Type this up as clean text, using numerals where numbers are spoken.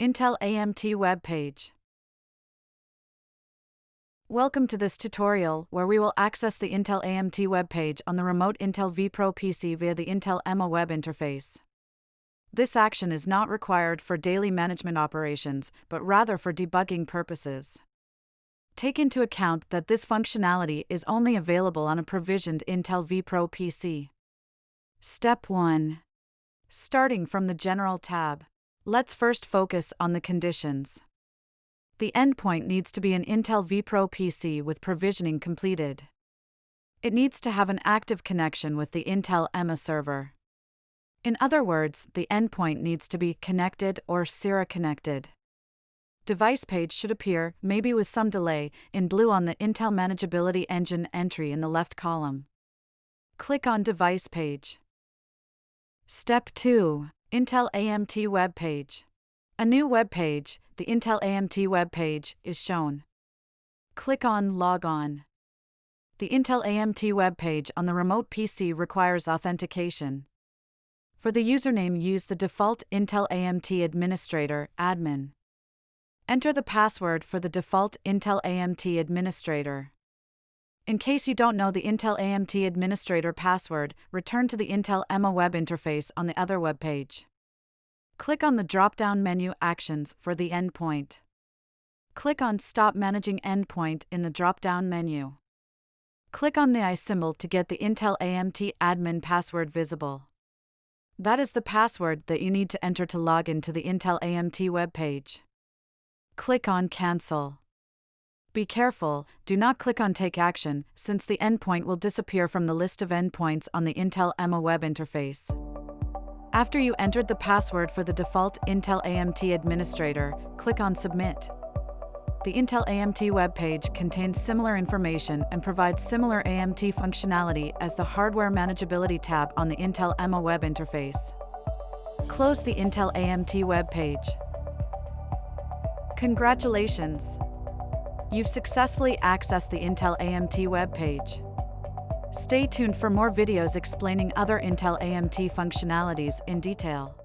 Intel AMT Web Page. Welcome to this tutorial where we will access the Intel AMT Web Page on the remote Intel vPro PC via the Intel EMA Web Interface. This action is not required for daily management operations, but rather for debugging purposes. Take into account that this functionality is only available on a provisioned Intel vPro PC. Step 1. Starting from the General tab. Let's first focus on the conditions. The endpoint needs to be an Intel vPro PC with provisioning completed. It needs to have an active connection with the Intel EMA server. In other words, the endpoint needs to be connected or Sierra connected. Device page should appear, maybe with some delay, in blue on the Intel Manageability Engine entry in the left column. Click on Device page. Step 2. Intel AMT Web Page. A new web page, the Intel AMT Web Page, is shown. Click on Log On. The Intel AMT Web Page on the remote PC requires authentication. For the username, use the default Intel AMT Administrator, admin. Enter the password for the default Intel AMT Administrator. In case you don't know the Intel AMT Administrator password, return to the Intel EMA Web Interface on the other web page. Click on the drop-down menu Actions for the endpoint. Click on Stop Managing Endpoint in the drop-down menu. Click on the I symbol to get the Intel AMT admin password visible. That is the password that you need to enter to log into the Intel AMT web page. Click on Cancel. Be careful, do not click on Take Action, since the endpoint will disappear from the list of endpoints on the Intel EMA Web Interface. After you entered the password for the default Intel AMT Administrator, click on Submit. The Intel AMT web page contains similar information and provides similar AMT functionality as the Hardware Manageability tab on the Intel EMA Web Interface. Close the Intel AMT web page. Congratulations! You've successfully accessed the Intel AMT web page. Stay tuned for more videos explaining other Intel AMT functionalities in detail.